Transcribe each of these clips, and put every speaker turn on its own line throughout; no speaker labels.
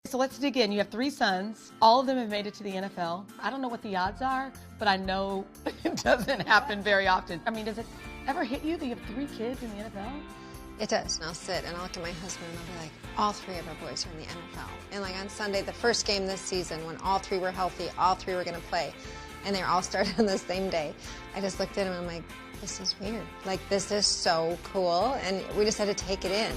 So let's dig in. You have 3 sons. All of them have made it to the NFL. I don't know what the odds are, but I know it doesn't happen very often. I mean, does it ever hit you that you have 3 kids in the NFL?
It does. I'll sit and I'll look at my husband and I'll be like, all 3 of our boys are in the NFL. And like on Sunday, the first game this season, when all 3 were healthy, all 3 were going to play, and they all started on the same day, I just looked at him and I'm like, this is weird. Like, this is so cool. And we just had to take it in.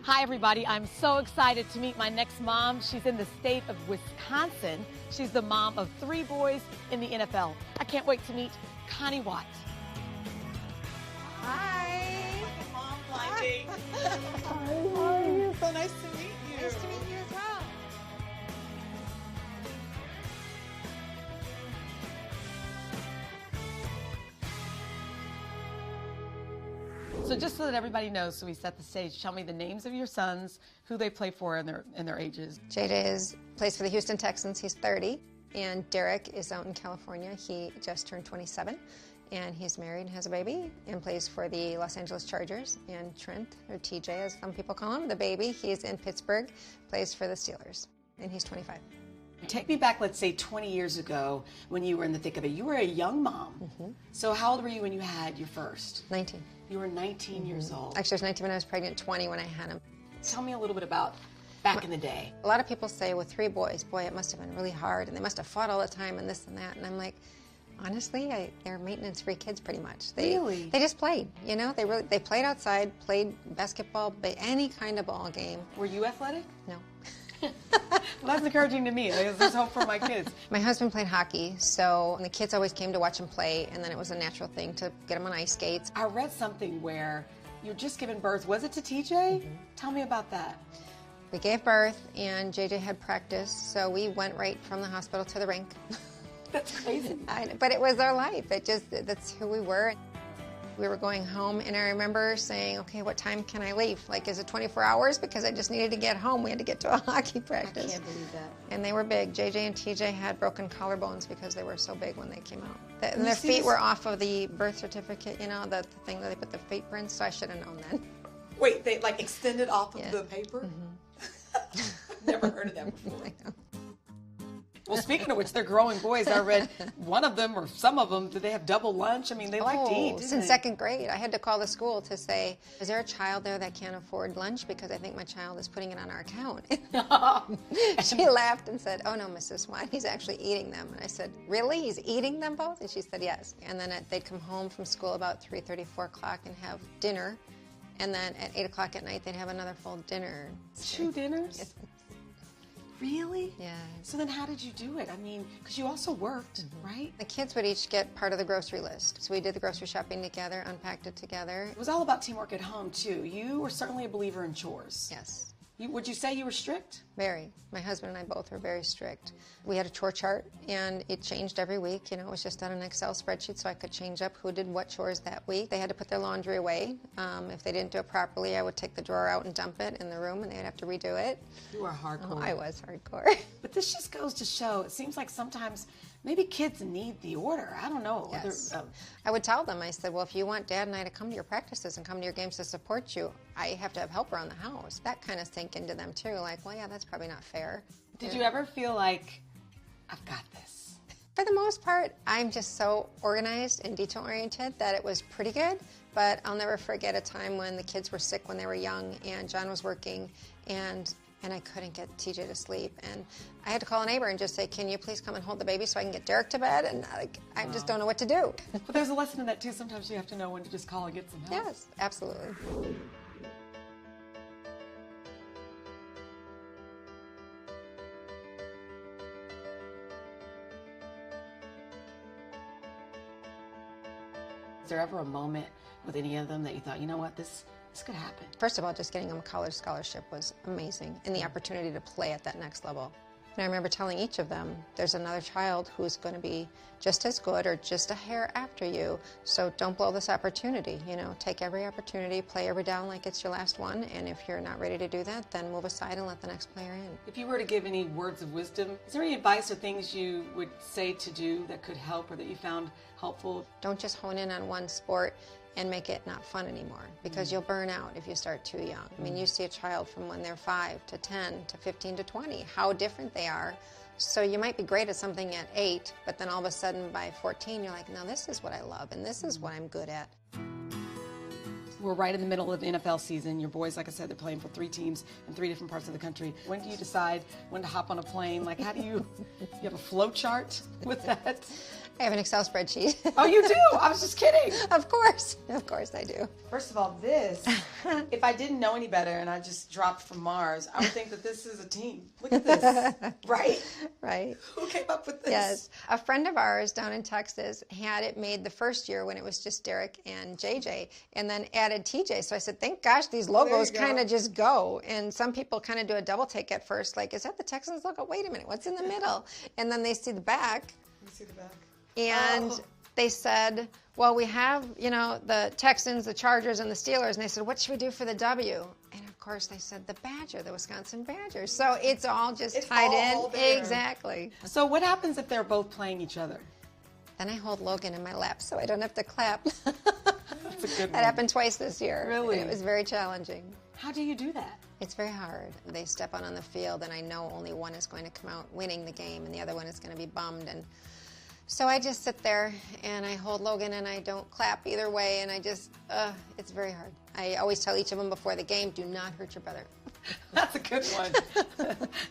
Hi, everybody. I'm so excited to meet my next mom. She's in the state of Wisconsin. She's the mom of 3 boys in the NFL. I can't wait to meet Connie Watt.
Hi.
Mom blinding.
Hi. How are you? So nice to meet you.
Nice to meet you as well.
So just so that everybody knows, so we set the stage, tell me the names of your sons, who they play for, and their ages.
JJ plays for the Houston Texans. He's 30. And Derek is out in California. He just turned 27. And he's married and has a baby and plays for the Los Angeles Chargers. And Trent, or TJ as some people call him, the baby, he's in Pittsburgh, plays for the Steelers. And he's 25.
Take me back, let's say 20 years ago when you were in the thick of it. You were a young mom. Mm-hmm. So how old were you when you had your first?
19.
You were 19 years old.
Actually, I was 19 when I was pregnant, 20 when I had him.
Tell me a little bit about back in the day.
A lot of people say with 3 boys, boy, it must have been really hard, and they must have fought all the time and this and that. And I'm like, honestly, they're maintenance-free kids pretty much.
Really?
They just played, you know? They played outside, played basketball, any kind of ball game.
Were you athletic?
No.
Well, that's encouraging to me. There's hope for my kids.
My husband played hockey, so the kids always came to watch him play, and then it was a natural thing to get him on ice skates.
I read something where you're just giving birth. Was it to TJ? Mm-hmm. Tell me about that.
We gave birth, and JJ had practice, so we went right from the hospital to the rink.
That's crazy.
But it was our life. That's who we were. We were going home, and I remember saying, okay, what time can I leave? Like, is it 24 hours? Because I just needed to get home. We had to get to a hockey practice.
I can't believe that.
And they were big. JJ and TJ had broken collarbones because they were so big when they came out. And their feet were off of the birth certificate, you know, the thing that they put the fingerprints, so I should have known then.
Wait, they like extended off of the paper?
Mm-hmm.
Never heard of that before. Well, speaking of which, they're growing boys. I read one of them or some of them, do they have double lunch? I mean, they like to eat.
Since 2nd grade, I had to call the school to say, is there a child there that can't afford lunch? Because I think my child is putting it on our account. She laughed and said, oh no, Mrs. Watt, he's actually eating them. And I said, really? He's eating them both? And she said, yes. And then they'd come home from school about 3:30, 4 o'clock and have dinner. And then at 8 o'clock at night, they'd have another full dinner.
2 dinners? Really?
Yeah.
So then how did you do it? I mean, because you also worked, right?
The kids would each get part of the grocery list. So we did the grocery shopping together, unpacked it together.
It was all about teamwork at home, too. You were certainly a believer in chores.
Yes.
Would you say you were strict?
Very. My husband and I both were very strict. We had a chore chart, and it changed every week. You know, it was just on an Excel spreadsheet, so I could change up who did what chores that week. They had to put their laundry away. If they didn't do it properly, I would take the drawer out and dump it in the room, and they'd have to redo it.
You were hardcore.
Oh, I was hardcore.
But this just goes to show, it seems like sometimes maybe kids need the order. I don't know.
Yes. I would tell them, I said, well, if you want Dad and I to come to your practices and come to your games to support you, I have to have help around the house. That kind of sink into them, too. Like, well, yeah, that's probably not fair.
Did you ever feel like, I've got this?
For the most part, I'm just so organized and detail-oriented that it was pretty good. But I'll never forget a time when the kids were sick when they were young, and John was working, and I couldn't get TJ to sleep. And I had to call a neighbor and just say, can you please come and hold the baby so I can get Derek to bed? And I just don't know what to do.
But there's a lesson in that, too. Sometimes you have to know when to just call and get some help.
Yes, absolutely.
Is there ever a moment with any of them that you thought, you know what, this could happen?
First of all, just getting them a college scholarship was amazing, and the opportunity to play at that next level. And I remember telling each of them, there's another child who's going to be just as good or just a hair after you, so don't blow this opportunity. You know, take every opportunity, play every down like it's your last one, and if you're not ready to do that, then move aside and let the next player in.
If you were to give any words of wisdom, is there any advice or things you would say to do that could help or that you found helpful?
Don't just hone in on one sport and make it not fun anymore, because you'll burn out if you start too young. I mean, you see a child from when they're 5 to 10 to 15 to 20, how different they are. So you might be great at something at 8, but then all of a sudden by 14, you're like, no, this is what I love, and this is what I'm good at.
We're right in the middle of the NFL season. Your boys, like I said, they're playing for 3 teams in 3 different parts of the country. When do you decide when to hop on a plane? Like, how do you have a flow chart with that?
I have an Excel spreadsheet.
Oh, you do? I was just kidding.
Of course I do.
First of all, this, if I didn't know any better and I just dropped from Mars, I would think that this is a team. Look at this, right?
Right.
Who came up with this?
Yes. A friend of ours down in Texas had it made the first year when it was just Derek and JJ, and then added TJ. So I said, thank gosh, these logos kind of just go. And some people kind of do a double take at first, like, is that the Texans logo? Wait a minute, what's in the middle? And then they see the back.
Let me see the back.
And they said, well, we have, you know, the Texans, the Chargers, and the Steelers. And they said, what should we do for the W? And of course they said the Badger, the Wisconsin Badgers. So it's all just tied in.
There.
Exactly.
So what happens if they're both playing each other?
Then I hold Logan in my lap so I don't have to clap.
That's a good one.
That happened twice this year.
Really?
And it was very challenging.
How do you do that?
It's very hard. They step out on the field, and I know only one is going to come out winning the game, and the other one is going to be bummed. And so I just sit there, and I hold Logan, and I don't clap either way, and I just, it's very hard. I always tell each of them before the game, do not hurt your brother.
That's a good one.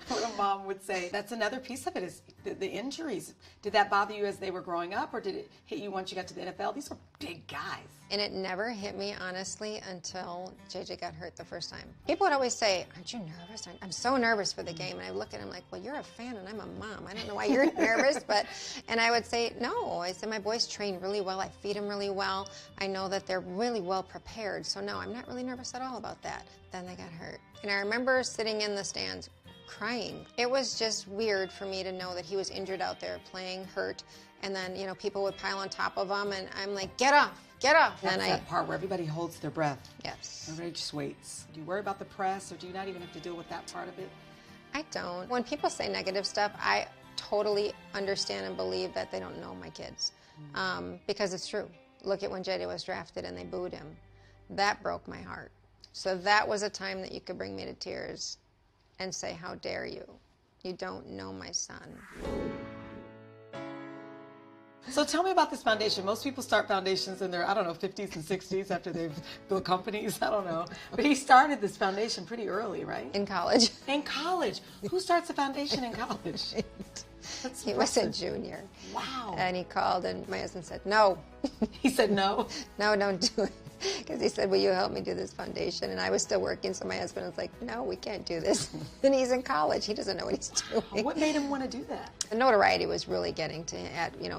What a mom would say. That's another piece of it is the injuries. Did that bother you as they were growing up, or did it hit you once you got to the NFL? These are big guys.
And it never hit me, honestly, until JJ got hurt the first time. People would always say, aren't you nervous? I'm so nervous for the game. And I look at him like, well, you're a fan and I'm a mom. I don't know why you're nervous. And I would say, no. I said, my boys train really well. I feed them really well. I know that they're really well prepared. So no, I'm not really nervous at all about that. Then they got hurt. And I remember sitting in the stands crying. It was just weird for me to know that he was injured out there playing hurt. And then, you know, people would pile on top of him, and I'm like, get off, get off.
That's
and
that part where everybody holds their breath.
Yes.
Everybody just waits. Do you worry about the press, or do you not even have to deal with that part of it?
I don't. When people say negative stuff, I totally understand and believe that they don't know my kids. Because it's true. Look at when JJ was drafted and they booed him. That broke my heart. So that was a time that you could bring me to tears and say, how dare you? You don't know my son.
So tell me about this foundation. Most people start foundations in their, 50s and 60s after they've built companies. I don't know. But he started this foundation pretty early, right?
In college.
In college. Who starts a foundation in college?
He was a junior.
Wow.
And he called, and my husband said, no.
He said no?
No, don't do it. Because he said, will you help me do this foundation? And I was still working, so my husband was like, no, we can't do this. And he's in college. He doesn't know what he's doing.
What made him want to do that?
The notoriety was really getting to,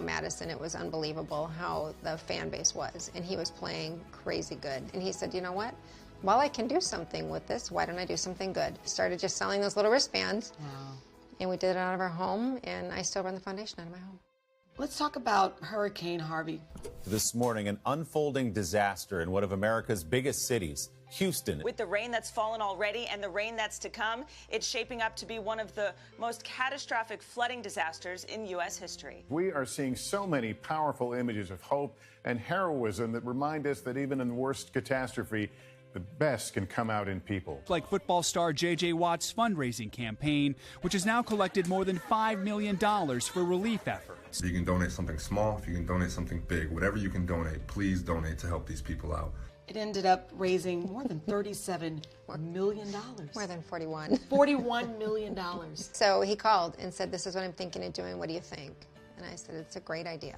Madison. It was unbelievable how the fan base was. And he was playing crazy good. And he said, you know what? While I can do something with this, why don't I do something good? Started just selling those little wristbands.
Wow.
And we did it out of our home, and I still run the foundation out of my home.
Let's talk about Hurricane Harvey.
This morning, an unfolding disaster in one of America's biggest cities, Houston.
With the rain that's fallen already and the rain that's to come, it's shaping up to be one of the most catastrophic flooding disasters in U.S. history.
We are seeing so many powerful images of hope and heroism that remind us that even in the worst catastrophe, the best can come out in people.
Like football star J.J. Watt's fundraising campaign, which has now collected more than $5 million for relief efforts.
You can donate something small, if you can donate something big, whatever you can donate, please donate to help these people out.
It ended up raising more than $37 million.
More than 41.
$41 million.
So he called and said, this is what I'm thinking of doing. What do you think? And I said, it's a great idea.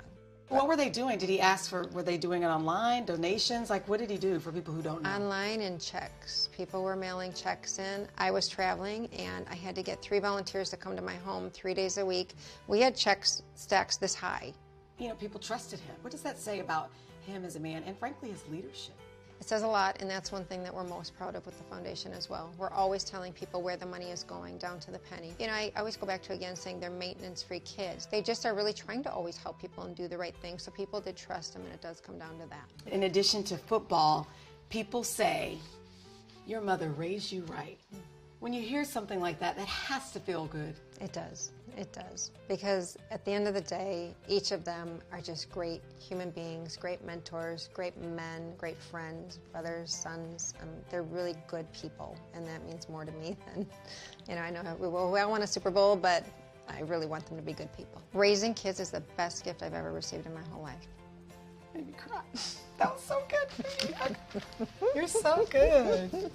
What were they doing? Did he ask were they doing it online, donations? Like, what did he do for people who don't know?
Online and checks. People were mailing checks in. I was traveling, and I had to get 3 volunteers to come to my home 3 days a week. We had checks stacks this high.
You know, people trusted him. What does that say about him as a man and, frankly, his leadership?
It says a lot, and that's one thing that we're most proud of with the foundation as well. We're always telling people where the money is going, down to the penny. You know, I always go back to, again, saying they're maintenance-free kids. They just are really trying to always help people and do the right thing, so people did trust them, and it does come down to that.
In addition to football, people say, your mother raised you right. When you hear something like that, that has to feel good.
It does. It does, because at the end of the day, each of them are just great human beings, great mentors, great men, great friends, brothers, sons. They're really good people, and that means more to me than, I know we all want a Super Bowl, but I really want them to be good people. Raising kids is the best gift I've ever received in my whole life.
Made me cry. That was so good for you. You're so good.